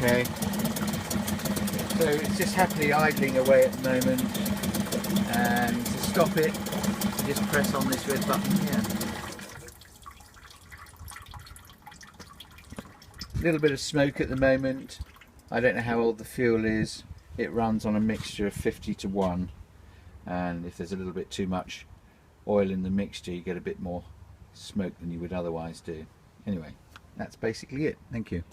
Okay, so it's just happily idling away at the moment, and to stop it, you just press on this red button here. A little bit of smoke at the moment. I don't know how old the fuel is. It runs on a mixture of 50:1, and if there's a little bit too much oil in the mixture, you get a bit more smoke than you would otherwise do. Anyway, that's basically it. Thank you.